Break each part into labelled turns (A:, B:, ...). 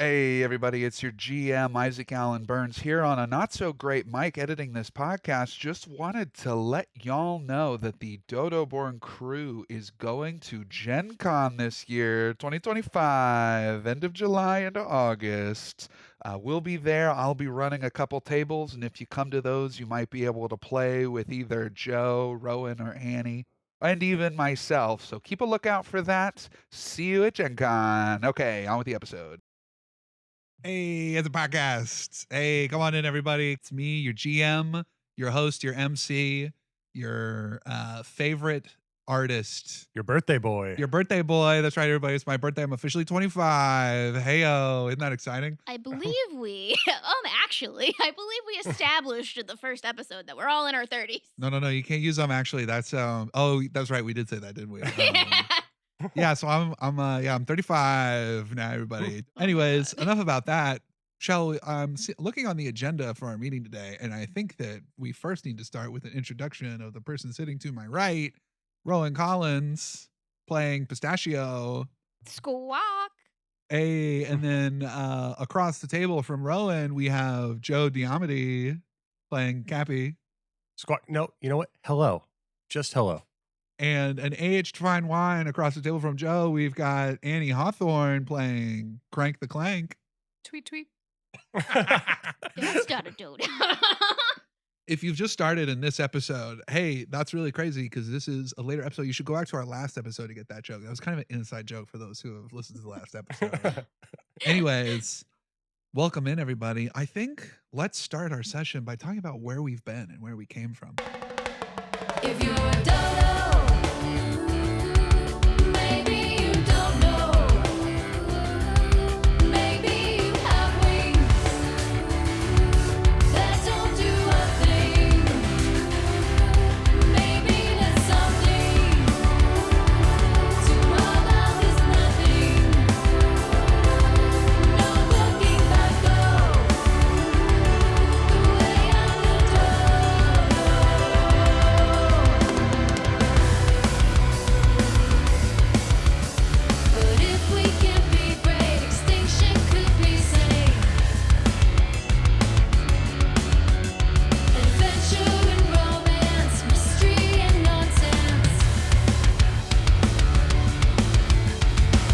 A: Hey, everybody, it's your GM, Isaac Allen Burns, here on a not so great mic editing this podcast. Just wanted to let y'all know that the DodoBorne crew is going to Gen Con this year, 2025, end of July into August. We'll be there. I'll be running a couple tables, and if you come to those, you might be able to play with either Joe, Rowan, or Annie, and even myself. So keep a lookout for that. See you at Gen Con. Okay, on with the episode.
B: Hey, it's a podcast. Hey, come on in, everybody. It's me, your GM, your host, your MC, your favorite artist.
C: Your birthday boy.
B: Your birthday boy. That's right, everybody. It's my birthday. I'm officially 25. Hey-o. Isn't that exciting?
D: I believe I believe we established in the first episode that we're all in our 30s.
B: No. You can't use actually. That's that's right. We did say that, didn't we? Yeah, so I'm 35 now, everybody. Anyways, enough about that. Shall we? I'm looking on the agenda for our meeting today, and I think that we first need to start with an introduction of the person sitting to my right, Rowan Collins, playing Pistachio.
D: Squawk.
B: Hey, and then across the table from Rowan, we have Joe Diamity playing Kapi.
C: Squawk. No, you know what? Hello. Just hello.
B: And an aged fine wine across the table from Joe, we've got Annie Hawthorne playing Crank the Clank.
E: Tweet, tweet.
D: It's got a dodo.
B: If you've just started in this episode, hey, that's really crazy because this is a later episode. You should go back to our last episode to get that joke. That was kind of an inside joke for those who have listened to the last episode. Anyways, welcome in, everybody. I think let's start our session by talking about where we've been and where we came from.
E: If you're a dodo, maybe you don't know. Maybe you have wings that don't do a thing. Maybe there's something to all that is nothing. No looking back, go the way of the dodo. But if we can be great, extinction could be sane. Adventure and romance, mystery and nonsense.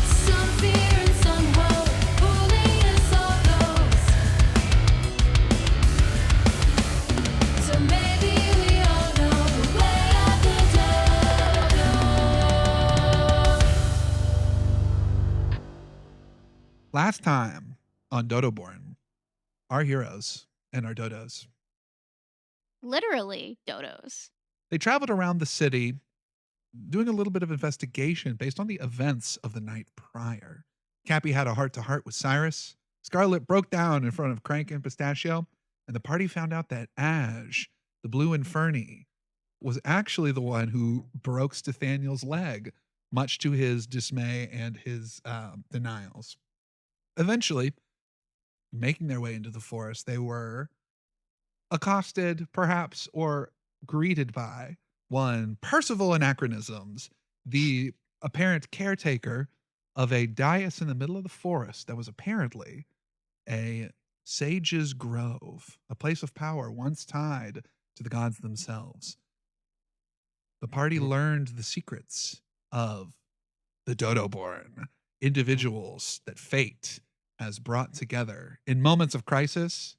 E: Some fear and some hope, fooling us all goes. So maybe we all know the way of the dodo.
B: Last time on DodoBorne, our heroes and our dodos,
D: Literally dodos.
B: they traveled around the city doing a little bit of investigation based on the events of the night prior. Kapi had a heart-to-heart with Cyrus. Scarlet broke down in front of Crank and Pistachio, and the party found out that Ash, the Blue Inferni, was actually the one who broke Nathaniel's leg, much to his dismay and his denials. Eventually, making their way into the forest, they were accosted, perhaps, or greeted by one Percival Anachronisms, the apparent caretaker of a dais in the middle of the forest that was apparently a sage's grove, a place of power once tied to the gods themselves. The party learned the secrets of the DodoBorne, individuals that fate has brought together in moments of crisis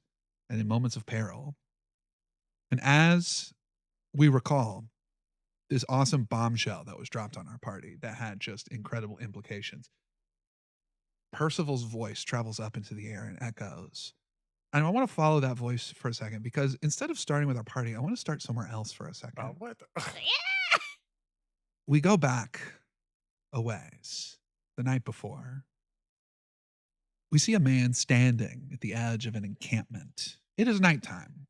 B: and in moments of peril. And as we recall, this awesome bombshell that was dropped on our party that had just incredible implications, Percival's voice travels up into the air and echoes. And I want to follow that voice for a second because instead of starting with our party, I want to start somewhere else for a second.
C: Oh, what?
B: We go back a ways, the night before. We see a man standing at the edge of an encampment. It is nighttime.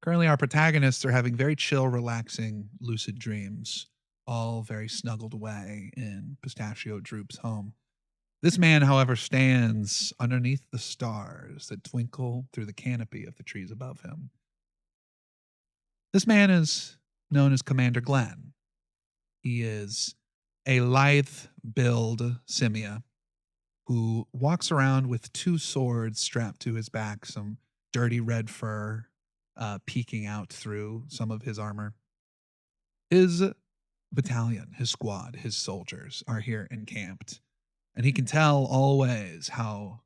B: Currently, our protagonists are having very chill, relaxing, lucid dreams, all very snuggled away in Pistachio Droop's home. This man, however, stands underneath the stars that twinkle through the canopy of the trees above him. This man is known as Commander Glenn. He is a lithe build simia. who walks around with 2 swords strapped to his back, some dirty red fur peeking out through some of his armor. His battalion, his squad, his soldiers are here encamped, and he can tell always how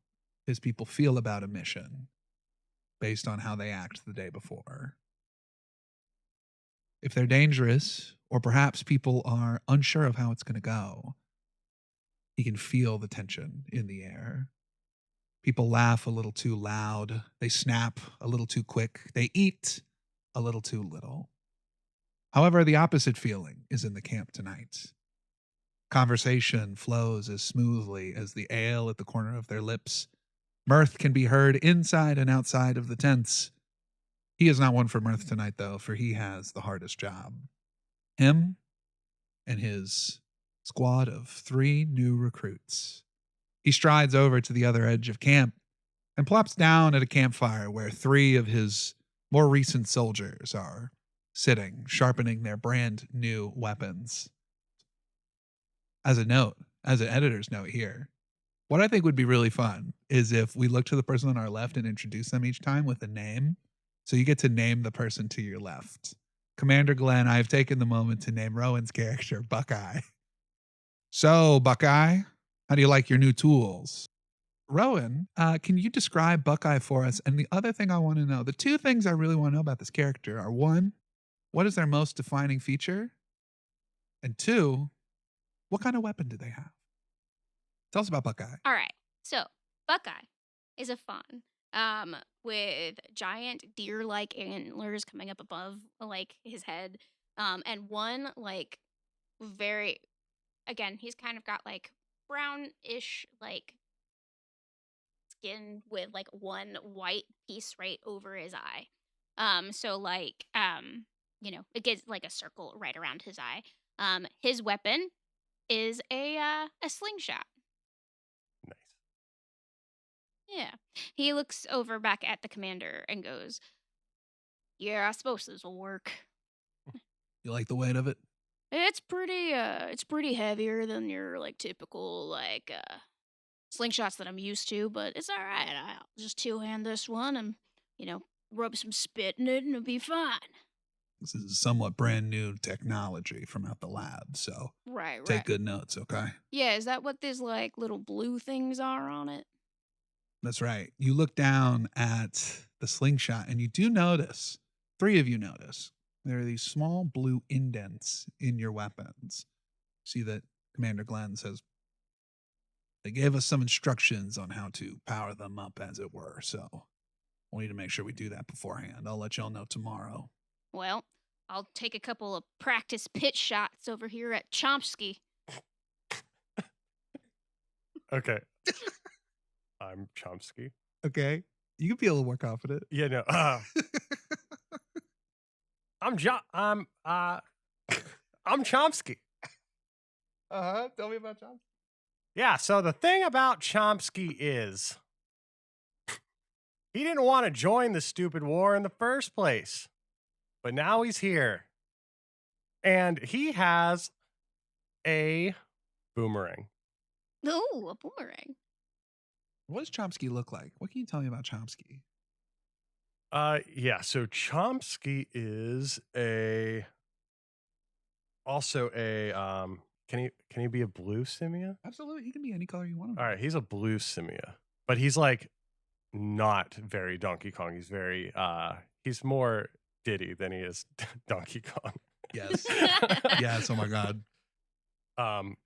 B: his people feel about a mission based on how they act the day before. If they're dangerous, or perhaps people are unsure of how it's going to go, he can feel the tension in the air. People laugh a little too loud. They snap a little too quick. They eat a little too little. However, the opposite feeling is in the camp tonight. Conversation flows as smoothly as the ale at the corner of their lips. Mirth can be heard inside and outside of the tents. He is not one for mirth tonight, though, for he has the hardest job. Him and his squad of 3 new recruits. He strides over to the other edge of camp and plops down at a campfire where 3 of his more recent soldiers are sitting, sharpening their brand new weapons. As a note, as an editor's note here, what I think would be really fun is if we look to the person on our left and introduce them each time with a name. So you get to name the person to your left. Commander Glenn, I've taken the moment to name Rowan's character Buckeye. So, Buckeye, how do you like your new tools? Rowan, can you describe Buckeye for us? And the other thing I want to know, the 2 things I really want to know about this character are 1, what is their most defining feature? And 2, what kind of weapon do they have? Tell us about Buckeye.
D: All right. So Buckeye is a fawn with giant deer-like antlers coming up above like his head, and one like very, again, he's kind of got like brownish like skin with like one white piece right over his eye. So like it gets like a circle right around his eye. His weapon is a slingshot.
C: Nice.
D: Yeah. He looks over back at the commander and goes, "Yeah, I suppose this will work.
B: You like the weight of it?
D: It's pretty heavier than your like typical like slingshots that I'm used to, but it's all right. I'll just two-hand this one and rub some spit in it and it'll be fine."
B: This is somewhat brand new technology from out the lab, so
D: Right,
B: take
D: right.
B: good notes, okay?
D: Yeah, is that what these like little blue things are on it?
B: That's right. You look down at the slingshot and you do notice, 3 of you notice, there are these small blue indents in your weapons. See that Commander Glenn says they gave us some instructions on how to power them up, as it were, so we need to make sure we do that beforehand. I'll let y'all know tomorrow.
D: Well, I'll take a couple of practice pitch shots over here at Chomsky.
C: Okay. I'm Chomsky.
B: Okay. You can be a little more confident.
C: Yeah, no. I'm Chomsky.
B: Tell me about Chomsky.
C: Yeah, so the thing about Chomsky is he didn't want to join the stupid war in the first place. But now he's here. And he has a boomerang.
D: Ooh, a boomerang.
B: What does Chomsky look like? What can you tell me about Chomsky?
C: Yeah, so Chomsky is also a can he be a blue simia?
B: Absolutely. He can be any color you want him to
C: All right, he's a blue simia. But he's like not very Donkey Kong. He's very he's more Diddy than he is Donkey Kong.
B: be. Yes. Yes. Oh my God.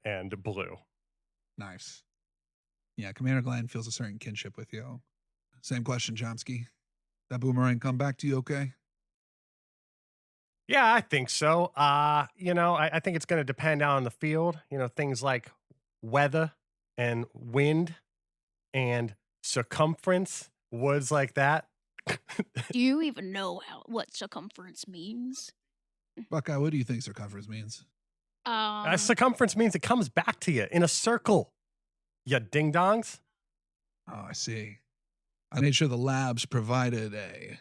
C: And blue.
B: Nice. Yeah. Commander Glenn feels a certain kinship with you. Same question, Chomsky. That boomerang come back to you okay?
C: Yeah, I think so. I think it's going to depend on the field. Things like weather and wind and circumference, words like that.
D: Do you even know what circumference means?
B: Buckeye, what do you think circumference means?
C: Circumference means it comes back to you in a circle. You ding dongs.
B: Oh, I see. I made sure the labs provided a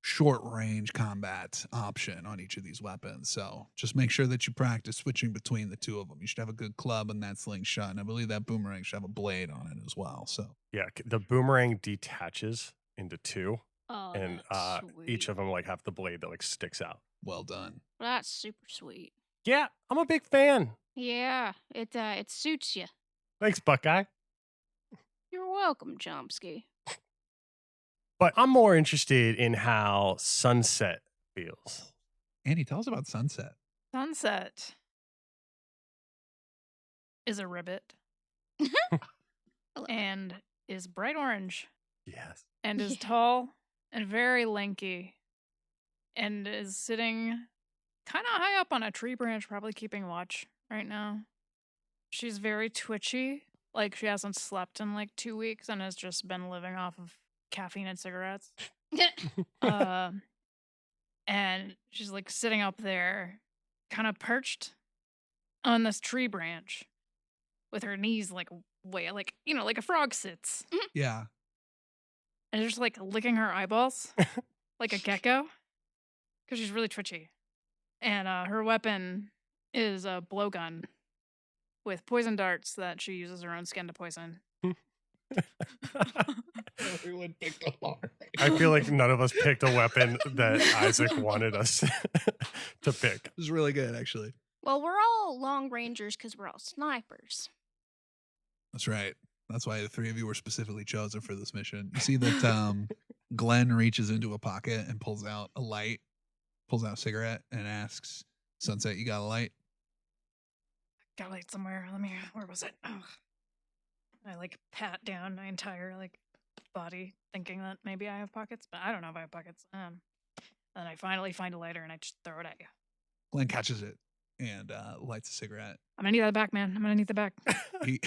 B: short range combat option on each of these weapons. So just make sure that you practice switching between the two of them. You should have a good club and that slingshot. And I believe that boomerang should have a blade on it as well. So
C: Yeah, the boomerang detaches into two,
D: Oh,
C: and
D: that's
C: each
D: sweet.
C: of them like have the blade that like sticks out.
B: well done.
D: That's super sweet.
C: Yeah, I'm a big fan.
D: Yeah, it suits you.
C: Thanks, Buckeye.
D: You're welcome, Chomsky.
C: But I'm more interested in how Sunset feels.
B: Annie, tell us about Sunset.
F: Sunset is a ribbit
D: Hello.
F: and is bright orange
C: Yes.
F: and is
D: Yeah.
F: tall and very lanky and is sitting kind of high up on a tree branch, probably keeping watch right now. She's very twitchy, like she hasn't slept in like 2 weeks and has just been living off of caffeine and cigarettes. And she's like sitting up there, kind of perched on this tree branch with her knees like way, like, you know, like a frog sits.
B: Yeah.
F: And just like licking her eyeballs like a gecko because she's really twitchy. And her weapon is a blowgun with poison darts that she uses her own skin to poison.
B: Everyone picked a hard.
C: I feel like none of us picked a weapon that Isaac wanted us to pick.
B: It was really good, actually.
D: Well, we're all long rangers because we're all snipers.
B: That's right. That's why the three of you were specifically chosen for this mission. You see that Glenn reaches into a pocket and pulls out a light, pulls out a cigarette, and asks Sunset, "You got a light?"
F: Got light somewhere. Where was it? Oh. I like pat down my entire like body, thinking that maybe I have pockets, but I don't know if I have pockets. Then I finally find a lighter and I just throw it at you.
B: Glenn catches it and lights a cigarette.
F: I'm gonna need that back, man. I'm gonna need the back.
B: He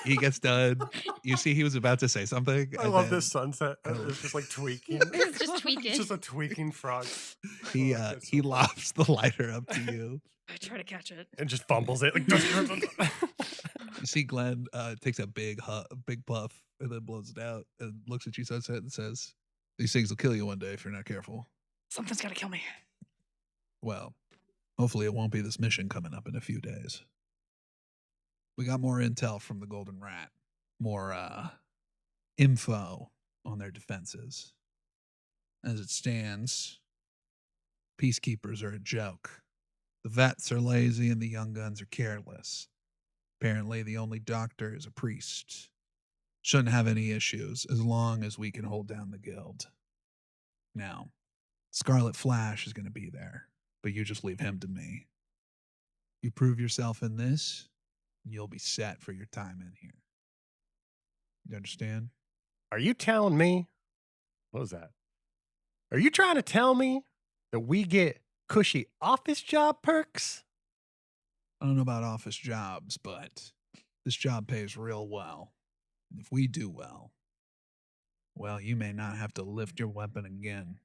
B: he gets done. You see, he was about to say something.
C: I
B: and
C: love
B: then
C: this sunset. It's just like tweaking.
D: It's just tweaking.
C: It's just a tweaking frog.
B: He
C: Oh, that's so
B: he
C: funny.
B: lobs the lighter up to you.
F: I try to catch it.
C: And just fumbles it. Like,
B: You see, Glenn takes a big puff and then blows it out and looks at you, Sunset, and says, "These things will kill you one day if you're not careful."
F: Something's gotta kill me.
B: Well, hopefully it won't be this mission coming up in a few days. We got more intel from the Golden Rat, more info on their defenses. As it stands, peacekeepers are a joke. The vets are lazy and the young guns are careless. Apparently, the only doctor is a priest. Shouldn't have any issues as long as we can hold down the guild. Now, Scarlet Flash is going to be there, but you just leave him to me. You prove yourself in this, and you'll be set for your time in here. You understand?
C: Are you telling me? What was that? Are you trying to tell me that we get cushy office job perks?
B: I don't know about office jobs, but this job pays real well. And if we do well, you may not have to lift your weapon again.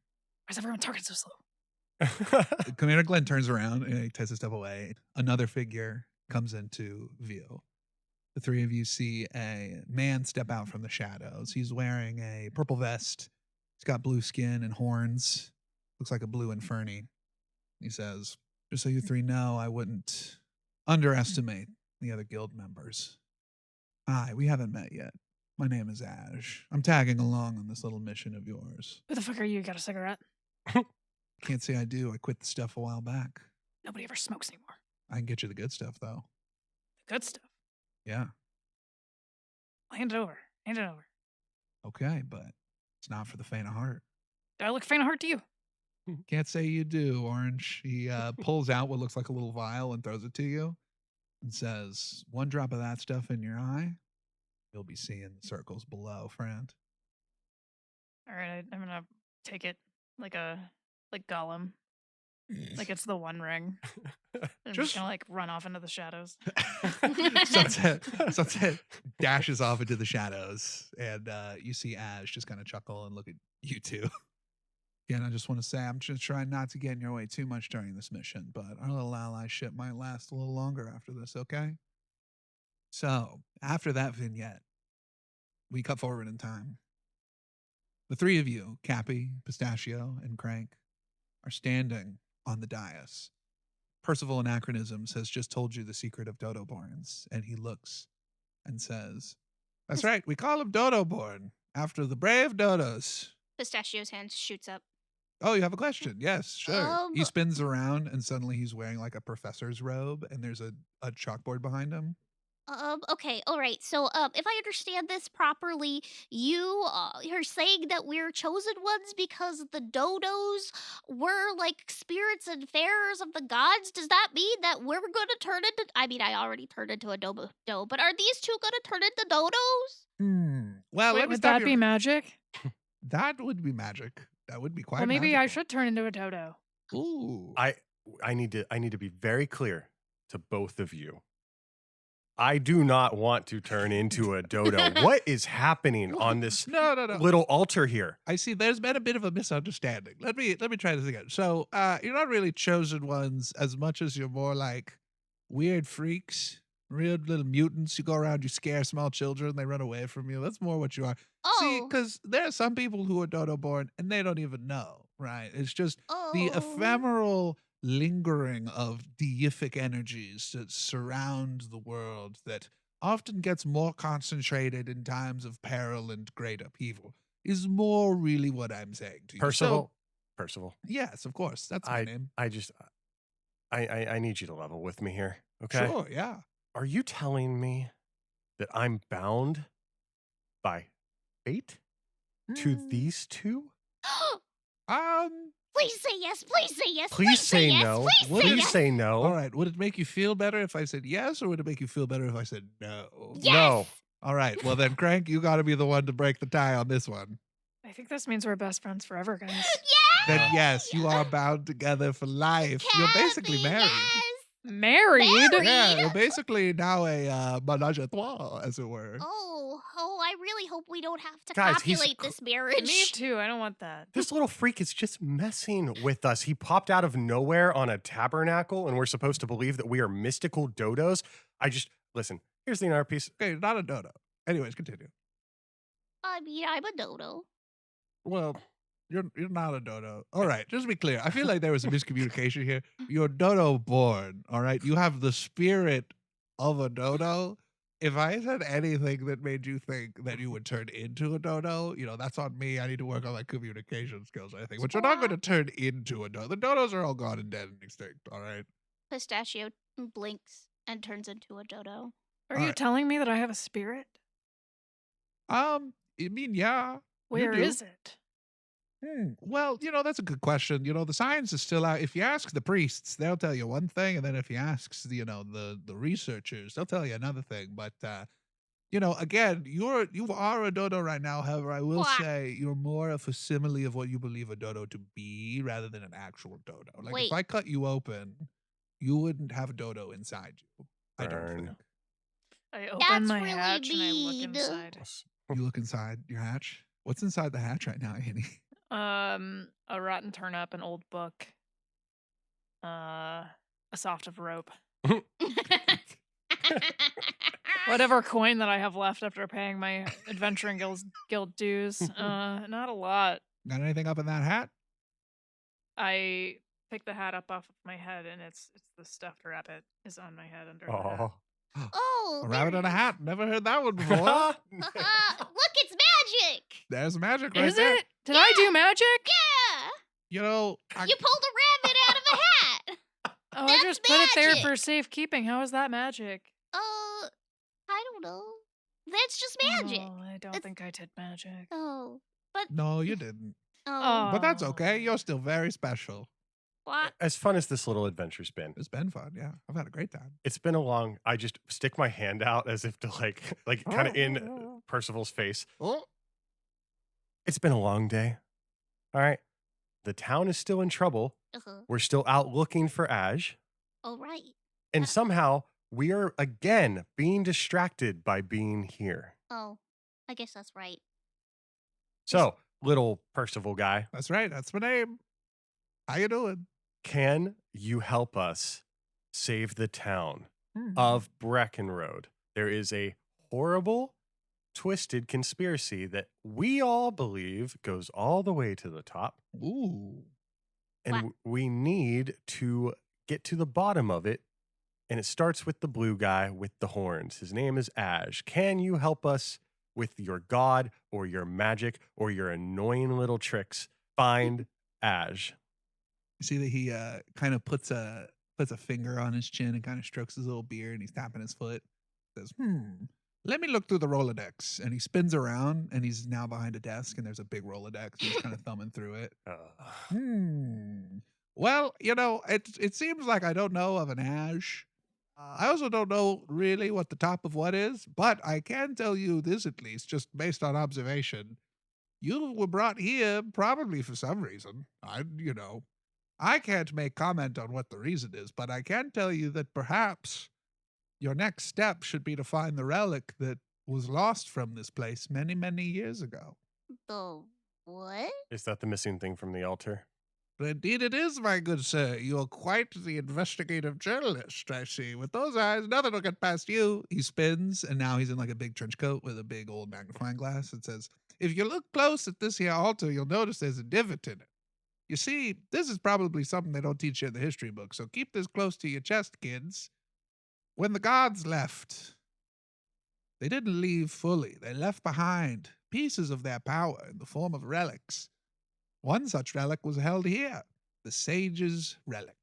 F: Why is everyone talking so slow?
B: Commander Glenn turns around and he takes a step away. Another figure comes into view. The three of you see a man step out from the shadows. He's wearing a purple vest. He's got blue skin and horns. Looks like a blue inferni. He says, "Just so you three know, I wouldn't underestimate the other guild members. Hi, we haven't met yet. My name is Ash. I'm tagging along on this little mission of yours.
F: Who the fuck are you? Got a cigarette?
B: Can't say I do. I quit the stuff a while back.
F: Nobody ever smokes anymore.
B: I can get you the good stuff, though.
F: The good stuff.
B: Yeah.
F: Hand it over. Hand it over.
B: Okay, but it's not for the faint of heart.
F: Do I look faint of heart to you?
B: Can't say you do, Orange." He pulls out what looks like a little vial and throws it to you and says, "One drop of that stuff in your eye, you'll be seeing the circles below, friend."
F: All right, I'm gonna take it like Gollum, like it's the One Ring. I'm just
B: Just-
F: gonna like run off into the shadows.
B: Sunset dashes off into the shadows, and you see Ash just kind of chuckle and look at you two. Again, I just want to say I'm just trying not to get in your way too much during this mission, but our little allyship might last a little longer after this, okay? So, after that vignette, we cut forward in time. The three of you, Kapi, Pistachio, and Crank, are standing on the dais. Percival Anachronisms has just told you the secret of DodoBorns, and he looks and says, "That's right, we call him DodoBorne, after the brave dodos."
D: Pistachio's hand shoots up.
B: Oh, you have a question? Yes, sure. He
D: Um,
B: spins around, and suddenly he's wearing like a professor's robe, and there's a chalkboard behind him.
D: Okay, all right. So, if I understand this properly, you're saying that we're chosen ones because the dodos were like spirits and farers of the gods. Does that mean that we're gonna turn into? I mean, I already turned into a dodo, but are these two gonna turn into dodos?
B: Well,
F: Wait,
B: let me
F: would
B: stop
F: that
B: you.
F: be magic?
B: That would be magic. That would be quite.
F: Well, maybe I
B: magical.
F: should turn into a dodo.
B: Ooh.
C: I need to be very clear to both of you. I do not want to turn into a dodo. What is happening on this
B: No.
C: little altar here?
B: I see. There's been a bit of a misunderstanding. Let me try this again. So, you're not really chosen ones as much as you're more like weird freaks, weird little mutants. You go around, you scare small children, they run away from you. That's more what you are. See,
D: Oh,
B: because there are some people who are dodo-born and they don't even know, right? It's just the
D: oh.
B: ephemeral lingering of deific energies that surround the world that often gets more concentrated in times of peril and great upheaval is more really what I'm saying to you.
C: Percival.
B: So,
C: Percival.
B: yes, of course. That's my name.
C: I just I need you to level with me here. Okay.
B: Sure, yeah.
C: Are you telling me that I'm bound by fate to
B: Mm,
C: these two?
D: Please say yes. Please say yes.
C: Please say
D: yes.
C: no.
D: Please say
C: Please
D: yes.
C: say no.
B: all right. Would it make you feel better if I said yes, or would it make you feel better if I said no?
D: Yes.
C: No.
B: All right. Well, then, Crank, you got to be the one to break the tie on this one.
F: I think this means we're best friends forever, guys.
B: Then, yes, you are bound together for life. You're basically
D: Cappy,
B: married.
D: yes.
F: Married?
B: Yeah, you're basically now a menage a trois, as it were.
D: Oh, I really hope we don't have to
C: Guys, he's
D: copulate this marriage.
F: Me too. I don't want that.
C: This little freak is just messing with us. He popped out of nowhere on a tabernacle, and we're supposed to believe that we are mystical dodos. Listen, here's the entire piece.
B: Okay, not a dodo. Anyways, continue.
D: I mean, I'm a dodo.
B: Well, you're not a dodo. All right, just to be clear, I feel like there was a miscommunication here. You're dodo born, all right? You have the spirit of a dodo. If I said anything that made you think that you would turn into a dodo, that's on me. I need to work on my communication skills, I think. But you're not going to turn into a dodo. The dodos are all gone and dead and extinct, all right?
D: Pistachio blinks and turns into a dodo.
F: Are
B: All
F: you
B: right.
F: telling me that I have a spirit?
B: I mean, yeah.
F: Where
B: do.
F: is it?
B: Well, that's a good question. The science is still out. If you ask the priests, they'll tell you one thing, and then if you ask, the researchers, they'll tell you another thing. But again, you are a dodo right now. However, I will
D: Quack.
B: say you're more a facsimile of what you believe a dodo to be, rather than an actual dodo. Like
D: Wait.
B: if I cut you open, you wouldn't have a dodo inside you. I don't
C: Burn.
B: think.
F: I open
D: That's
F: my
D: really
F: hatch and I look
D: mean.
F: inside.
B: You look inside your hatch. What's inside the hatch right now, Annie?
F: A rotten turnip, an old book, a soft of rope, whatever coin that I have left after paying my adventuring guild dues. Not a lot.
B: Got anything up in that hat?
F: I pick the hat up off of my head, and it's the stuffed rabbit is on my head under the hat.
C: Oh.
D: Oh,
B: A
D: there
B: rabbit
D: it
B: in a
D: is.
B: hat. Never heard that one before.
D: Look, it's magic.
B: There's magic right
F: Is
B: there.
F: it? Did I do magic?
D: Yeah,
B: You know,
D: you pulled a rabbit out of a hat.
F: Oh, I
D: That's
F: just put it there
D: magic.
F: for safekeeping. How is that magic?
D: I don't know. That's just magic.
F: Oh, I don't
D: It's-
F: think I did magic.
D: Oh, but
B: no, you didn't.
D: oh,
B: But that's okay. You're still very special.
D: what?
C: As fun as this little adventure's been,
B: It's been fun. Yeah, I've had a great time.
C: it's been a long. I just stick my hand out as if to like kind of in Percival's face. It's been a long day. All right. The town is still in trouble. We're still out looking for Aj.
D: All right.
C: And somehow we are again being distracted by being here.
D: Oh, I guess that's right.
C: So, little Percival guy,
B: That's right. That's my name. How you doing?
C: can you help us save the town
B: Hmm.
C: of Breckenroad? There is a horrible twisted conspiracy that we all believe goes all the way to the top.
B: Ooh.
C: And we need to get to the bottom of it. And it starts with the blue guy with the horns. His name is Ash. Can you help us with your god or your magic or your annoying little tricks? Find Ash.
B: You see that he kind of puts a finger on his chin and kind of strokes his little beard, and he's tapping his foot. Says, let me look through the Rolodex. And he spins around, and he's now behind a desk, and there's a big Rolodex. And he's kind of thumbing through it. Well, it seems like I don't know of an Ash. I also don't know really what the top of what is, but I can tell you this at least, just based on observation. You were brought here probably for some reason. I can't make comment on what the reason is, but I can tell you that perhaps your next step should be to find the relic that was lost from this place many, many years ago.
D: The what?
C: Is that the missing thing from the altar?
B: But indeed it is, my good sir. You are quite the investigative journalist, I see. With those eyes, nothing will get past you. He spins, and now he's in like a big trench coat with a big old magnifying glass. It says, if you look close at this here altar, you'll notice there's a divot in it. You see, this is probably something they don't teach you in the history book, so keep this close to your chest, kids. When the gods left, they didn't leave fully. They left behind pieces of their power in the form of relics. One such relic was held here, the sage's relic.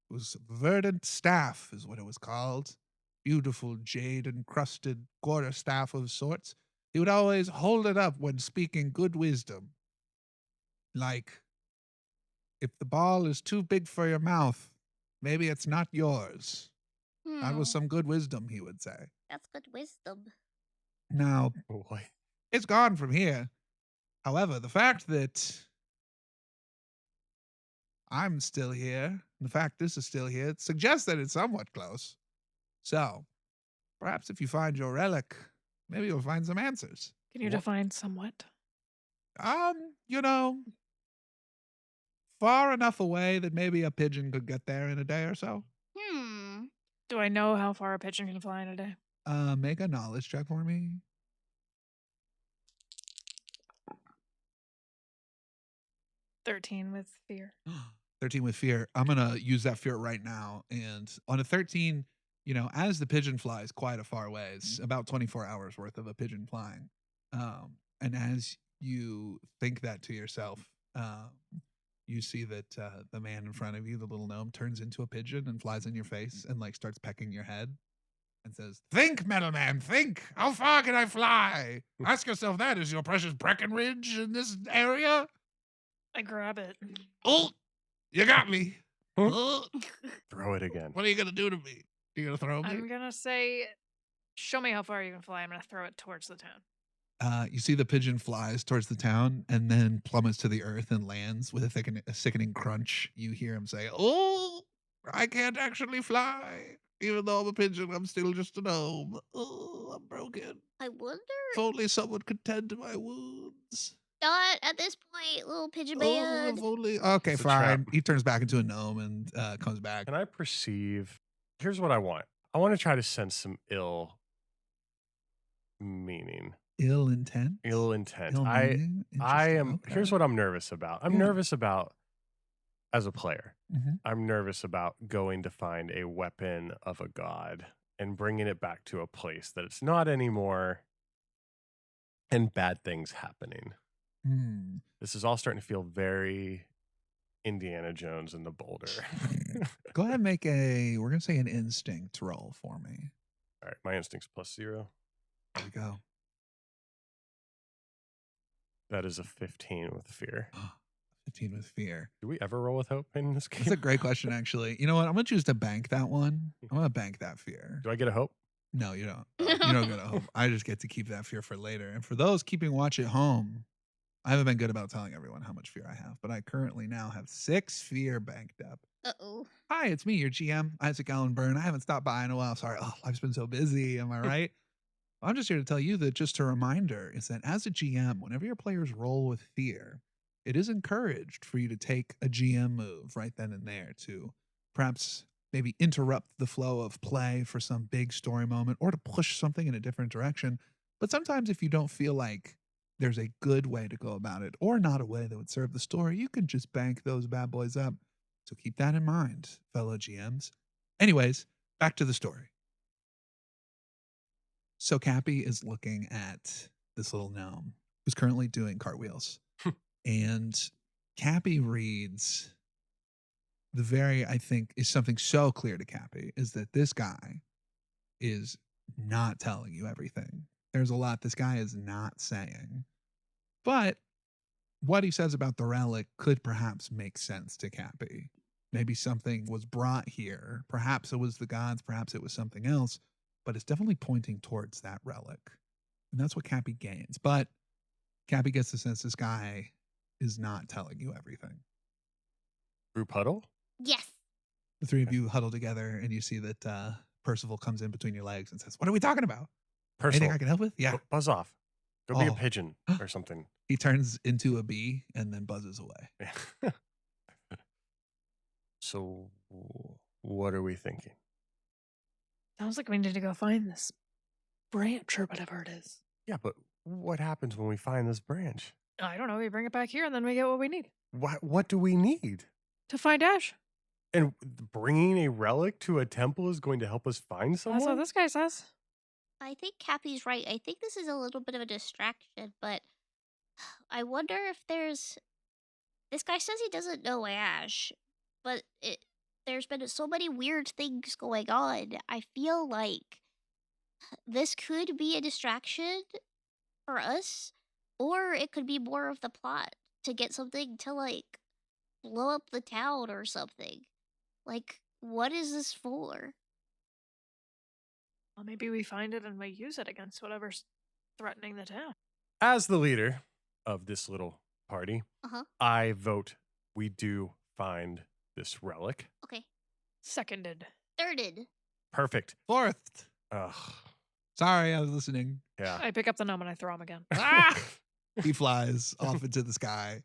B: It was verdant staff, is what it was called. Beautiful jade-encrusted quarterstaff of sorts. He would always hold it up when speaking good wisdom. Like, if the ball is too big for your mouth, maybe it's not yours. That was some good wisdom, he would say.
D: That's good wisdom.
C: Oh,
B: Now,
C: boy.
B: it's gone from here. However, the fact that I'm still here, the fact this is still here, suggests that it's somewhat close. So, perhaps if you find your relic, maybe you'll find some answers.
F: Can you define somewhat?
B: Far enough away that maybe a pigeon could get there in a day or so.
F: Do I know how far a pigeon can fly in a day?
B: Make a knowledge check for me.
F: 13 with fear.
B: 13 with fear. I'm going to use that fear right now. And on a 13, as the pigeon flies quite a far ways, about 24 hours worth of a pigeon flying. And as you think that to yourself, you see that the man in front of you, the little gnome, turns into a pigeon and flies in your face and starts pecking your head and says, think, metal man, think. How far can I fly? Ask yourself that. Is your precious Breckenridge in this area?
F: I grab it.
B: Oh, you got me. Oh,
C: Throw it again.
B: what are you going to do to me? You going to throw me?
F: I'm going to say, show me how far you can fly. I'm going to throw it towards the town.
B: You see the pigeon flies towards the town and then plummets to the earth and lands with a sickening crunch. You hear him say, oh, I can't actually fly. Even though I'm a pigeon, I'm still just a gnome. Oh, I'm broken.
D: I wonder.
B: If only someone could tend to my wounds.
D: Not at this point, little pigeon
B: Oh,
D: man.
B: if only. Okay,
C: It's a
B: fine.
C: trap.
B: He turns back into a gnome and comes back.
C: Can I perceive? Here's what I want. I want to try to sense some ill meaning,
B: Ill intent.
C: ill intent.
B: Ill
C: I
B: meaning?
C: am.
B: Interesting.
C: Here's
B: Okay.
C: what I'm nervous about. I'm
B: Yeah.
C: nervous about, as a player,
B: Mhm.
C: I'm nervous about going to find a weapon of a god and bringing it back to a place that it's not anymore, and bad things happening.
B: Hmm.
C: This is all starting to feel very Indiana Jones and the Boulder.
B: Go ahead and make we're going to say an instinct roll for me.
C: All right, my instinct's +0.
B: There we go.
C: That is a 15 with fear.
B: 15 with fear.
C: Do we ever roll with hope in this game?
B: That's a great question, actually. You know what? I'm going to choose to bank that one. I'm going to bank that fear.
C: Do I get a hope?
B: No, you don't. You don't get a hope. I just get to keep that fear for later. And for those keeping watch at home, I haven't been good about telling everyone how much fear I have, but I currently now have 6 fear banked up.
D: Uh-oh.
A: Hi, it's me, your GM, Isaac Allen Byrne. I haven't stopped by in a while. Sorry. Oh, life's been so busy. Am I right? I'm just here to tell you that just a reminder is that as a GM, whenever your players roll with fear, it is encouraged for you to take a GM move right then and there to perhaps maybe interrupt the flow of play for some big story moment or to push something in a different direction.
B: But sometimes if you don't feel like there's a good way to go about it or not a way that would serve the story, you can just bank those bad boys up. So keep that in mind, fellow GMs. Anyways, back to the story. So Kapi is looking at this little gnome who's currently doing cartwheels. And Kapi reads I think is something so clear to Kapi is that this guy is not telling you everything. There's a lot this guy is not saying. But what he says about the relic could perhaps make sense to Kapi. Maybe something was brought here. Perhaps it was the gods, perhaps it was something else, but it's definitely pointing towards that relic. And that's what Kapi gains. But Kapi gets the sense this guy is not telling you everything.
C: Group huddle?
D: Yes.
B: The three of you huddle together and you see that Percival comes in between your legs and says, "What are we talking about?
C: Percival,
B: Anything I can help with?" Yeah.
C: buzz off. Go be a
B: Oh.
C: pigeon or something.
B: He turns into a bee and then buzzes away.
C: Yeah. So, what are we thinking?
F: Sounds like we need to go find this branch or whatever it is.
C: Yeah, but what happens when we find this branch?
F: I don't know. We bring it back here and then we get what we need
C: What do we need?
F: to find Ash.
C: And bringing a relic to a temple is going to help us find someone?
F: That's what this guy says.
D: I think Cappy's right. I think this is a little bit of a distraction, but I wonder if there's. This guy says he doesn't know Ash, but there's been so many weird things going on. I feel like this could be a distraction for us, or it could be more of the plot to get something to, like, blow up the town or something. Like, what is this for?
F: Well, maybe we find it and we use it against whatever's threatening the town.
C: As the leader of this little party,
D: Uh-huh.
C: I vote we do find this relic.
D: Okay.
F: Seconded.
D: Thirded.
C: Perfect.
B: Fourth.
C: Ugh.
B: Sorry, I was listening.
C: Yeah.
F: I pick up the gnome and I throw him again.
B: He flies off into the sky.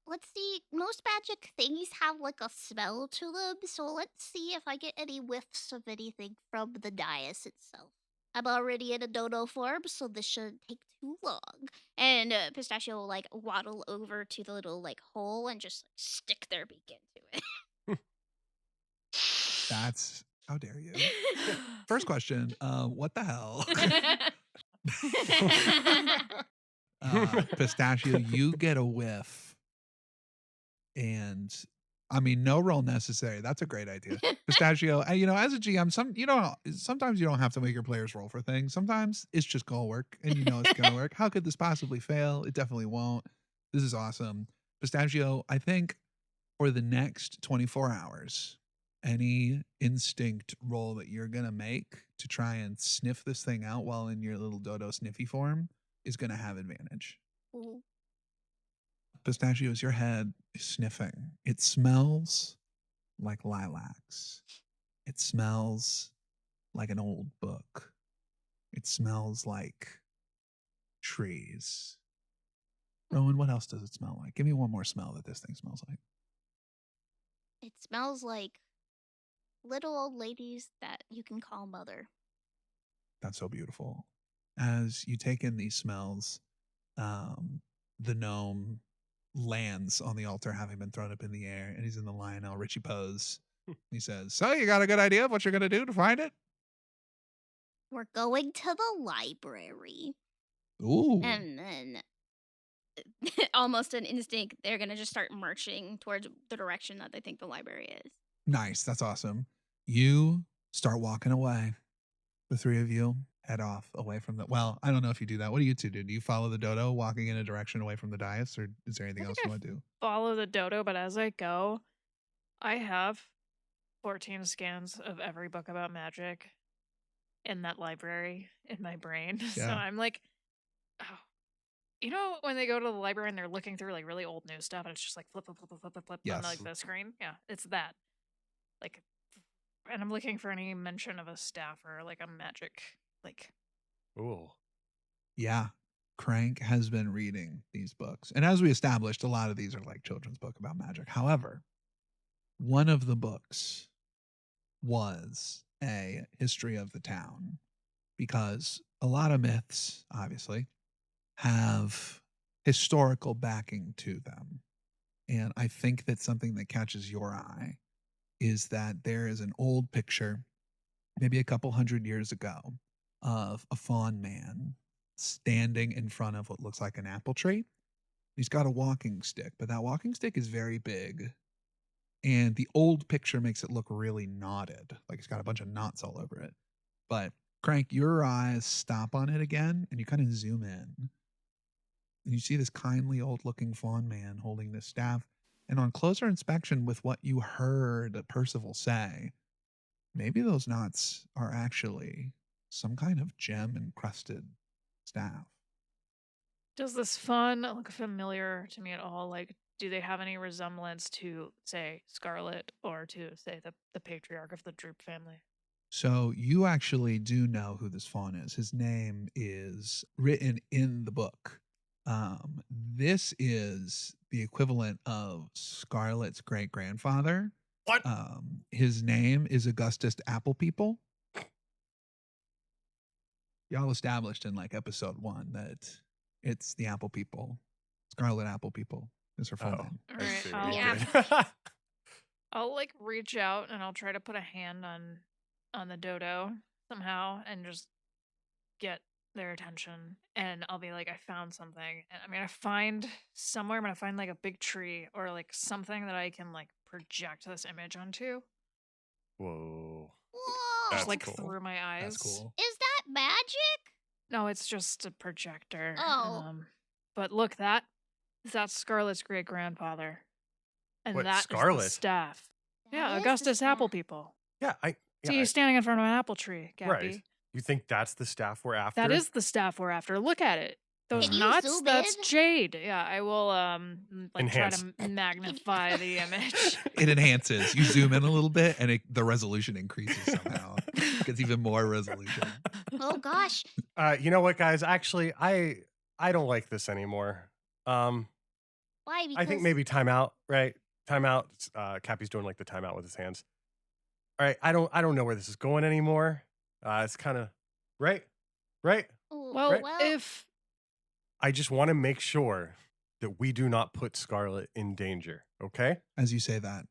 D: Let's see. Most magic things have like a smell to them, so let's see if I get any whiffs of anything from the dais itself. I'm already in a dodo form, so this shouldn't take too long. And Pistachio will like waddle over to the little like hole and just like, stick their beak into it.
B: That's how dare you. First question, what the hell? Pistachio, you get a whiff. And I mean, no roll necessary. That's a great idea. Pistachio, as a GM, sometimes you don't have to make your players roll for things. Sometimes it's just gonna work and you know it's gonna work. How could this possibly fail? It definitely won't. This is awesome. Pistachio, I think for the next 24 hours, any instinct roll that you're gonna make to try and sniff this thing out while in your little dodo sniffy form is gonna have advantage.
D: Ooh.
B: Pistachios, your head is sniffing. It smells like lilacs. It smells like an old book. It smells like trees. Rowan, what else does it smell like? Give me one more smell that this thing smells like.
D: It smells like little old ladies that you can call mother.
B: That's so beautiful. As you take in these smells, the gnome lands on the altar, having been thrown up in the air, and he's in the Lionel Richie pose. He says, "So you got a good idea of what you're going to do to find it?"
D: We're going to the library.
B: Ooh.
D: And then, almost an instinct, they're going to just start marching towards the direction that they think the library is.
B: Nice. That's awesome. You start walking away. The three of you head off away from the. Well, I don't know if you do that. What do you two do? Do you follow the dodo walking in a direction away from the dais, or is there anything
F: I
B: else
F: think
B: you want to do?
F: Follow the dodo, but as I go, I have 14 scans of every book about magic in that library in my brain. So
B: Yeah.
F: I'm like, oh, when they go to the library and they're looking through like really old news stuff and it's just like flip, flip, flip, flip, flip, flip on
B: Yes.
F: like the screen. Yeah, it's that. Like, and I'm looking for any mention of a staff or like a magic, like,
C: Ooh.
B: Yeah. Crank has been reading these books. And as we established, a lot of these are like children's book about magic. However, one of the books was a history of the town because a lot of myths, obviously, have historical backing to them. And I think that something that catches your eye is that there is an old picture, maybe a couple hundred years ago, of a fawn man standing in front of what looks like an apple tree. He's got a walking stick, but that walking stick is very big. And the old picture makes it look really knotted, like it's got a bunch of knots all over it. But Crank, your eyes stop on it again, and you kind of zoom in. And you see this kindly old looking fawn man holding this staff. And on closer inspection, with what you heard Percival say, maybe those knots are actually some kind of gem encrusted staff.
F: Does this fawn look familiar to me at all? Like, do they have any resemblance to, say, Scarlet or to, say, the patriarch of the Droop family?
B: So you actually do know who this fawn is. His name is written in the book. This is the equivalent of Scarlet's great grandfather.
C: What?
B: His name is Augustus Applepeople. Y'all established in like episode 1 that it's the Apple People. Scarlet Apple People is her full name.
F: All
C: I
F: right,
C: see what you
D: Yeah.
C: did.
F: I'll like reach out and I'll try to put a hand on the dodo somehow and just get their attention. And I'll be like, I found something. And I'm gonna find somewhere. I'm gonna find like a big tree or like something that I can like project this image onto,
C: Whoa.
D: Whoa.
C: That's
F: just like
C: cool.
F: through my eyes.
B: That's cool.
D: Is that magic?
F: No, it's just a projector.
D: Oh.
F: But look, that's Scarlet's great grandfather, and
C: What,
F: that is
C: Scarlet?
F: the staff.
D: That
F: Yeah,
D: is the
F: Augustus
D: staff.
F: Apple People.
C: Yeah,
F: See you standing in front of an apple tree, Kapi.
C: Right. You think that's the staff we're after?
F: That is the staff we're after. Look at it. Those
D: Can you
F: knots,
D: zoom
F: that's
D: in?
F: jade. Yeah, I will like
C: Enhance.
F: try to magnify the image.
B: It enhances. You zoom in a little bit, and the resolution increases somehow. It gets even more resolution.
D: Oh gosh.
C: You know what, guys? Actually, I don't like this anymore.
D: Why? Because
C: I think maybe timeout, right? Timeout. Cappy's doing like the timeout with his hands. All right, I don't know where this is going anymore. It's kind of right.
D: Ooh,
F: Well,
C: Right.
F: if
C: I just want to make sure that we do not put Scarlet in danger. Okay.
B: As you say that,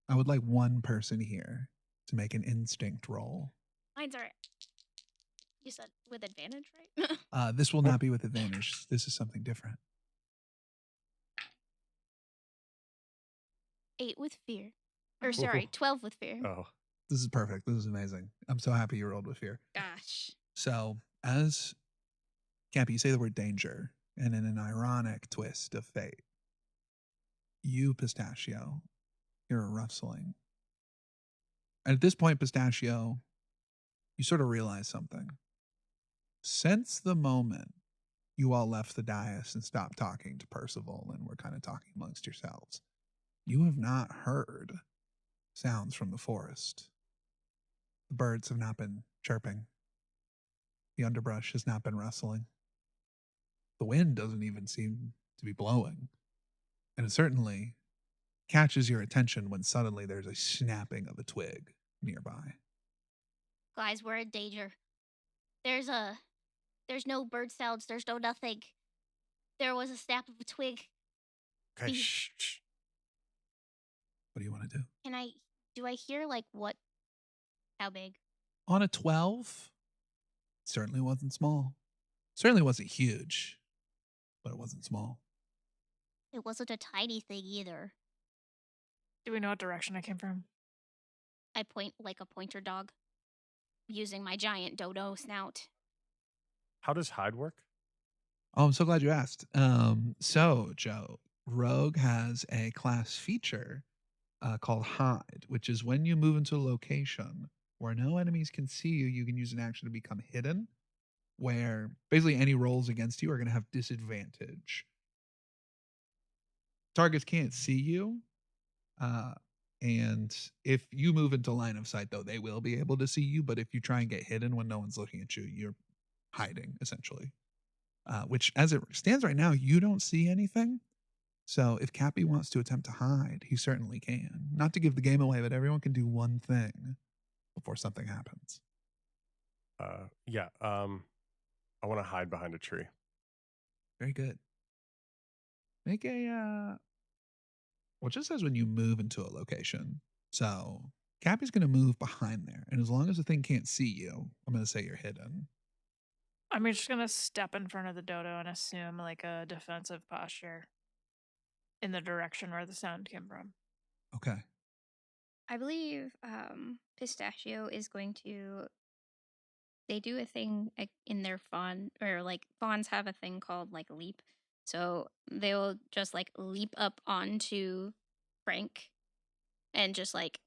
B: I would like one person here to make an instinct roll.
D: mine's alright. You said with advantage, right?
B: This will not be with advantage. This is something different.
D: 8 with fear. Or sorry, 12 with fear.
C: Oh,
B: This is perfect. This is amazing. I'm so happy you rolled with fear.
D: Gosh.
B: So, as Cappy, you say the word danger, and in an ironic twist of fate, you, Pistachio, hear a rustling. And at this point, Pistachio, you sort of realize something. Since the moment you all left the dais and stopped talking to Percival and were kind of talking amongst yourselves, you have not heard sounds from the forest. The birds have not been chirping. The underbrush has not been rustling. The wind doesn't even seem to be blowing. And it certainly catches your attention when suddenly there's a snapping of a twig nearby.
D: Guys, we're in danger. There's no bird sounds, there's no nothing. There was a snap of a twig.
C: okay.
D: Be-
C: Shh.
B: What do you want to do?
D: Do I hear like what? How big?
B: On a 12, it certainly wasn't small. Certainly wasn't huge, but it wasn't small.
D: It wasn't a tiny thing either.
F: do we know what direction it came from?
D: I point like a pointer dog, using my giant dodo snout.
C: How does hide work?
B: Oh, I'm so glad you asked. So, Joe, Rogue has a class feature called Hide, which is when you move into a location where no enemies can see you, you can use an action to become hidden, where basically any rolls against you are going to have disadvantage. Targets can't see you. And if you move into line of sight, though, they will be able to see you. But if you try and get hidden when no one's looking at you, you're hiding, essentially. Which, as it stands right now, you don't see anything. So if Kapi wants to attempt to hide, he certainly can. Not to give the game away, but everyone can do one thing before something happens.
C: Yeah. I want to hide behind a tree.
B: Very good. Make a well, it just says when you move into a location. So Cappy's gonna move behind there. And as long as the thing can't see you, I'm gonna say you're hidden.
F: I'm just gonna step in front of the dodo and assume like a defensive posture in the direction where the sound came from.
B: Okay.
D: I believe Pistachio is going to. They do a thing in their fawn, or like fawns have a thing called like leap. So they'll just like leap up onto Crank and just like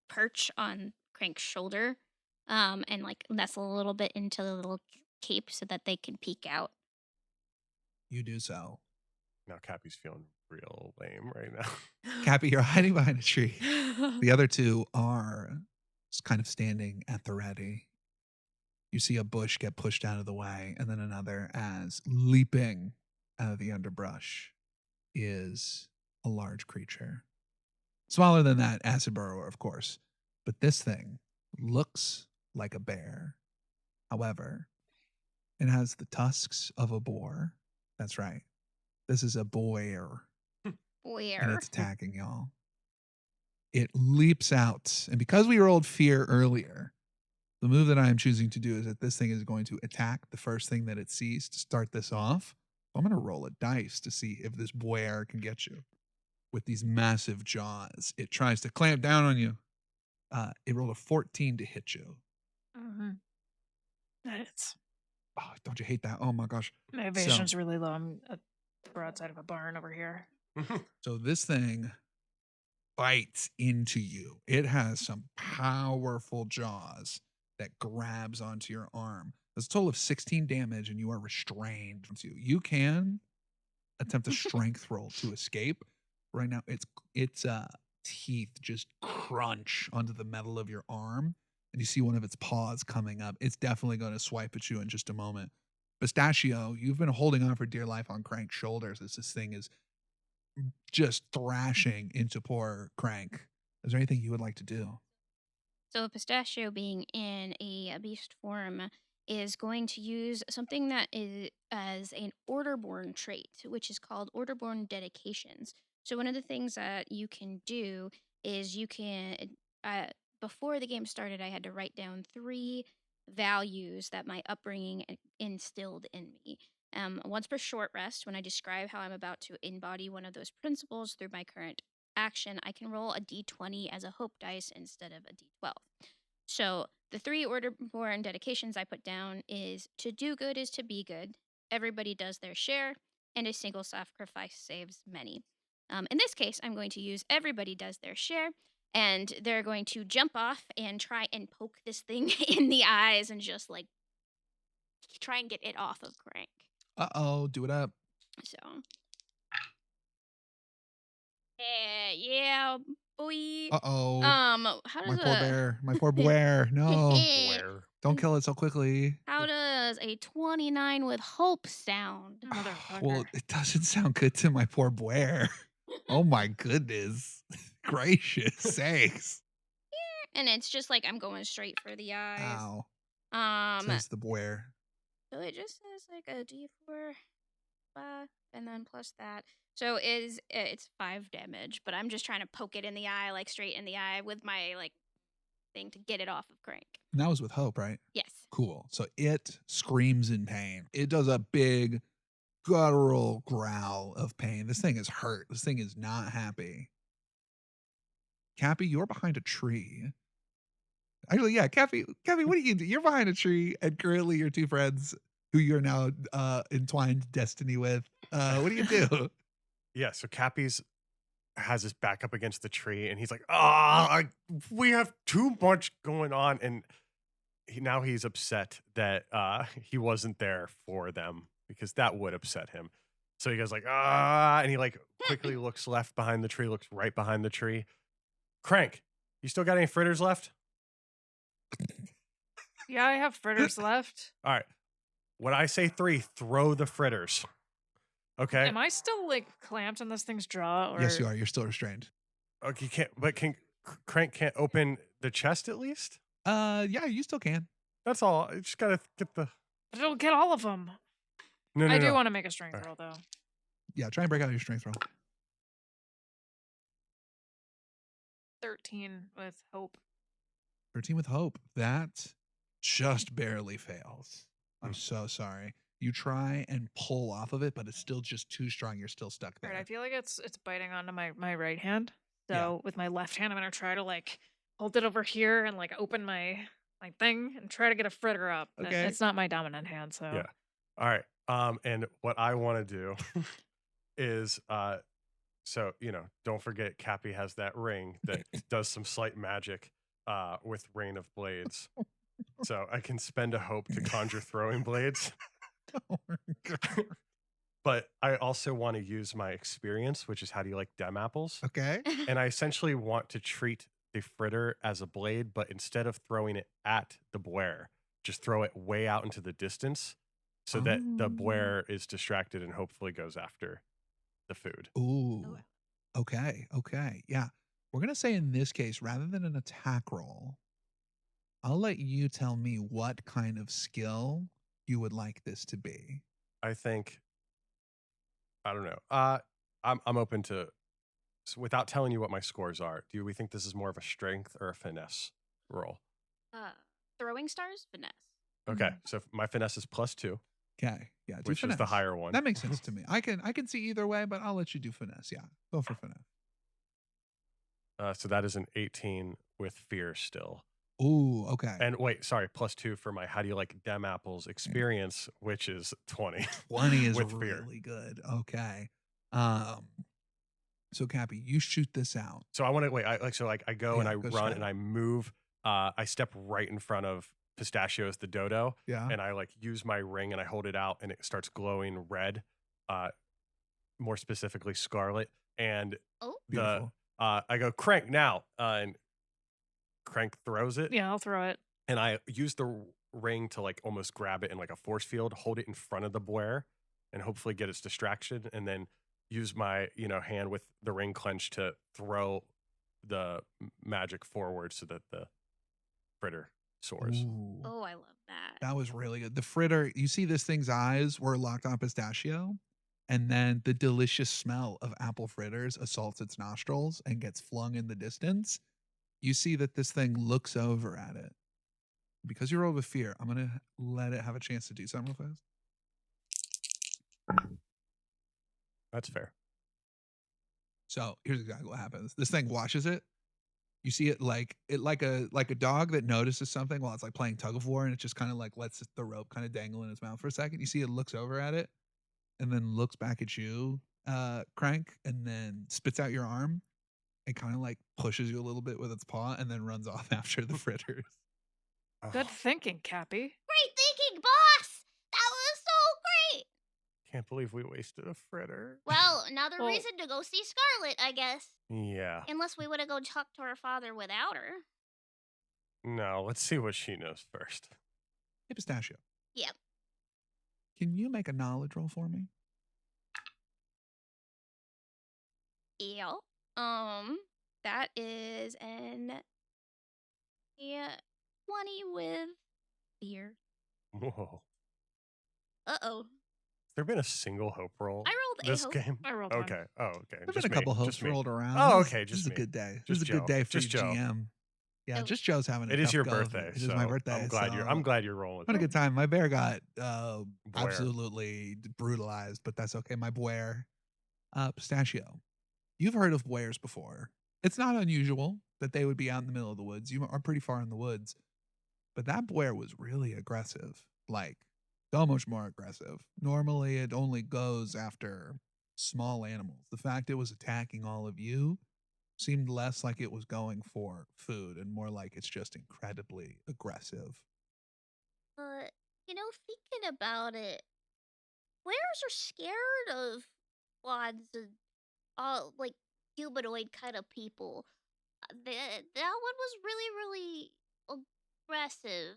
D: perch on Crank's shoulder, and like nestle a little bit into the little cape so that they can peek out.
B: You do so.
C: Now Cappy's feeling real lame right now.
B: Cappy, you're hiding behind a tree. The other two are just kind of standing at the ready. You see a bush get pushed out of the way, and then another as leaping out of the underbrush is a large creature. Smaller than that acid burrower, of course. But this thing looks like a bear. However, it has the tusks of a boar. That's right. This is a boar, and
D: Where?
B: it's attacking y'all. It leaps out. And because we rolled fear earlier, the move that I am choosing to do is that this thing is going to attack the first thing that it sees to start this off. I'm going to roll a dice to see if this boar can get you. With these massive jaws, it tries to clamp down on you. It rolled a 14 to hit you.
F: Mm-hmm. It's
B: Oh, don't you hate that? Oh my gosh.
F: my evasion's really low. I'm at the broadside of a barn over here.
B: So this thing bites into you. It has some powerful jaws that grabs onto your arm. There's a total of 16 damage, and you are restrained. You can attempt a strength roll to escape. Right now, its teeth just crunch onto the metal of your arm, and you see one of its paws coming up. It's definitely going to swipe at you in just a moment. Pistachio, you've been holding on for dear life on Crank's shoulders as this thing is just thrashing into poor Crank. Is there anything you would like to do?
D: So Pistachio, being in a beast form, is going to use something that is as an OrderBorne trait, which is called OrderBorne dedications. So one of the things that you can do is you can, before the game started, I had to write down 3 values that my upbringing instilled in me. Once per short rest, when I describe how I'm about to embody one of those principles through my current action, I can roll a d20 as a hope dice instead of a d12. So the 3 OrderBorne dedications I put down is to do good is to be good, everybody does their share, and a single sacrifice saves many. In this case, I'm going to use everybody does their share, and they're going to jump off and try and poke this thing in the eyes and just like try and get it off of Crank.
B: Uh-oh, do it up.
D: So, yeah, boy.
B: Uh-oh.
D: How
B: My
D: does
B: poor
D: a
B: bear. My poor bear. No.
C: Where?
B: Don't kill it so quickly.
D: how does a 29 with hope sound?
F: Motherfucker.
B: Well, it doesn't sound good to my poor bear. Oh my goodness. Gracious sakes.
D: And it's just like I'm going straight for the eyes.
B: Ow.
D: Says
B: the bear.
D: so it just says like a D4, 5, and then plus that. So it's 5 damage, but I'm just trying to poke it in the eye, like straight in the eye, with my like thing to get it off of Crank.
B: And that was with hope, right?
D: Yes.
B: Cool. So it screams in pain. It does a big guttural growl of pain. This thing is hurt. This thing is not happy. Kapi, you're behind a tree. Actually, yeah, Kapi, what do you do? You're behind a tree, and currently your 2 friends who you're now entwined destiny with. What do you do?
C: Yeah, so Cappy's has his back up against the tree, and he's like, we have too much going on. And now he's upset that he wasn't there for them, because that would upset him. So he goes like, and he like quickly looks left behind the tree, looks right behind the tree. Crank, you still got any fritters left?
F: Yeah, I have fritters left.
C: All right. When I say 3, throw the fritters. Okay.
F: Am I still like clamped in this thing's jaw? Or...
B: Yes, you are. You're still restrained.
C: Okay, you can't. But Crank can't open the chest at least?
B: Yeah, you still can.
C: That's all. I just gotta get the
F: But it'll get all of them.
C: No,
F: I do
C: no.
F: want to make a strength
C: Alright.
F: roll, though.
B: Yeah, try and break out your strength roll.
F: 13 with hope.
B: 13 with hope. That just barely fails. I'm
C: Hmm.
B: so sorry. You try and pull off of it, but it's still just too strong. You're still stuck
F: All
B: there.
F: right, I feel like it's biting onto my right hand. So
B: Yeah.
F: with my left hand, I'm gonna try to like hold it over here and like open my thing and try to get a fritter up. but
B: Okay.
F: It's not my dominant hand, so
C: Yeah. All right. And what I want to do is so, don't forget Kapi has that ring that does some slight magic with Rain of Blades. So I can spend a hope to conjure throwing blades.
B: Oh my God.
C: But I also want to use my experience, which is how do you like dem apples?
B: Okay.
C: And I essentially want to treat the fritter as a blade, but instead of throwing it at the boer, just throw it way out into the distance so that the
B: Oh.
C: boer is distracted and hopefully goes after the food.
B: Ooh. Okay. Okay. Yeah. We're going to say in this case, rather than an attack roll, I'll let you tell me what kind of skill you would like this to be.
C: I think, I don't know. I'm open to, so without telling you what my scores are, do we think this is more of a strength or a finesse roll?
D: Throwing stars, finesse.
C: Okay. So my finesse is +2,
B: Okay. Yeah. Do
C: which is the
B: finesse.
C: higher one.
B: That makes sense to me. I can see either way, but I'll let you do finesse. Yeah. Go for finesse.
C: So that is an 18 with fear still.
B: Ooh. Okay.
C: And wait, sorry, +2 for my how do you like dem apples experience, which is 20.
B: 20 is
C: with fear.
B: really good. Okay. So Kapi, you shoot this out.
C: So I want to wait. I go and
B: Yeah,
C: I
B: go
C: run
B: straight.
C: and I move. I step right in front of Pistachio as the dodo,
B: Yeah.
C: and I like use my ring and I hold it out and it starts glowing red, more specifically scarlet. And
D: Oh,
B: Beautiful.
C: I go crank now, and Crank throws it,
F: yeah, I'll throw it.
C: and I use the ring to like almost grab it in like a force field, hold it in front of the boer, and hopefully get its distraction, and then use my hand with the ring clenched to throw the magic forward so that the fritter soars.
B: Ooh.
D: oh, I love that.
B: That was really good. The fritter, you see this thing's eyes were locked on Pistachio, and then the delicious smell of apple fritters assaults its nostrils and gets flung in the distance. You see that this thing looks over at it. Because you rolled with fear, I'm going to let it have a chance to do something real fast.
C: That's fair.
B: So here's exactly what happens. This thing watches it. You see it like a dog that notices something while it's like playing tug of war, and it just kind of like lets the rope kind of dangle in its mouth for a second. You see it looks over at it and then looks back at you, Crank, and then spits out your arm and kind of like pushes you a little bit with its paw and then runs off after the fritters.
F: Good
C: Oh,
F: thinking, Kapi.
D: Great thinking, boss. That was so great.
C: can't believe we wasted a fritter.
D: Well, another
F: Well-
D: reason to go see Scarlet, I guess.
C: Yeah.
D: Unless we would have go talk to her father without her.
C: No, let's see what she knows first.
B: Hey, Pistachio.
D: Yep.
B: Can you make a knowledge roll for me?
D: Yeah. That is an 20 with fear.
C: Whoa.
D: Uh-oh.
C: Has there been a single hope roll
D: I rolled a
C: this
D: hope.
C: game?
F: I rolled one.
C: Okay. Oh, okay.
B: There's
C: Just
B: been a couple
C: me.
B: hopes
C: Just me.
B: rolled around.
C: Oh,
B: This-
C: okay,
B: This
C: just
B: is a
C: me.
B: good day.
C: Just
B: This is a good
C: Joe.
B: day for
C: Just
B: your
C: Joe.
B: GM. Yeah,
D: Oh.
B: just Joe's having a
C: It is
B: tough
C: your
B: go of
C: birthday.
B: It is
C: so
B: my birthday.
C: I'm glad you're.
B: so
C: I'm glad you're rolling with
B: Had a
C: me.
B: good time. My bear got
C: Boer.
B: absolutely brutalized, but that's okay. My boer, Pistachio. You've heard of boers before. It's not unusual that they would be out in the middle of the woods. You are pretty far in the woods, but that boer was really aggressive. Like so much more aggressive. Normally, it only goes after small animals. The fact it was attacking all of you seemed less like it was going for food and more like it's just incredibly aggressive.
D: But, thinking about it, bears are scared of quads and all, like, humanoid kind of people. That one was really, really aggressive.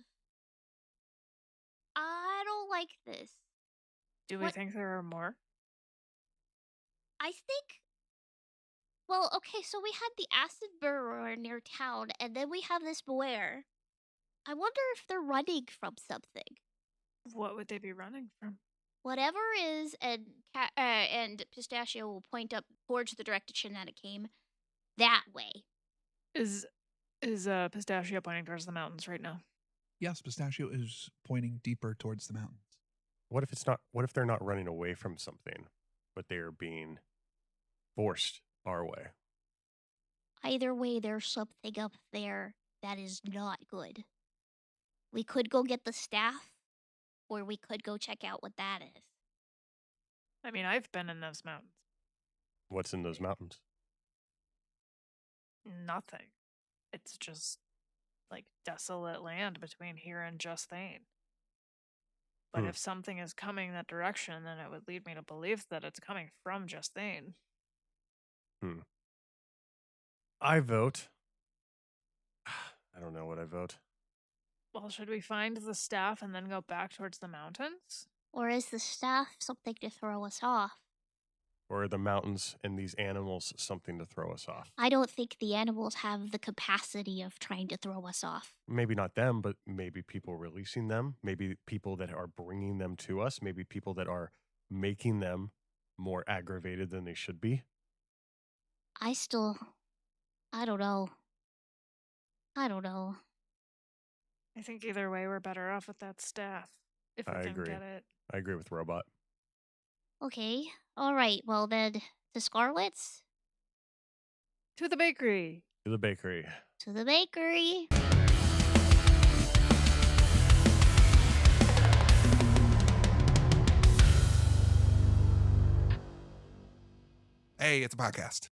D: I don't like this.
F: Do we
D: What-
F: think there are more?
D: I think. Well, okay, so we had the acid burrower near town, and then we have this boer. I wonder if they're running from something.
F: What would they be running from?
D: Whatever is, and Pistachio will point up towards the direction that it came. That way.
F: Is Pistachio pointing towards the mountains right now?
B: Yes, Pistachio is pointing deeper towards the mountains.
C: What if it's not? What if they're not running away from something, but they are being forced our way?
D: Either way, there's something up there that is not good. We could go get the staff, or we could go check out what that is.
F: I mean, I've been in those mountains.
C: What's in those mountains?
F: Nothing. It's just like desolate land between here and Justine. But
C: Hmm.
F: if something is coming that direction, then it would lead me to believe that it's coming from Justine.
C: I vote. I don't know what I vote.
F: Well, should we find the staff and then go back towards the mountains?
D: Or is the staff something to throw us off?
C: Or are the mountains and these animals something to throw us off?
D: I don't think the animals have the capacity of trying to throw us off.
C: Maybe not them, but maybe people releasing them. Maybe people that are bringing them to us. Maybe people that are making them more aggravated than they should be.
D: I don't know. I don't know.
F: I think either way, we're better off with that staff. If we
C: I
F: can
C: agree.
F: get it.
C: I agree with Robot.
D: Okay. All right. Well, then, the Scarlets?
F: To the bakery.
C: To the bakery.
D: To the bakery.
A: Hey, it's a podcast.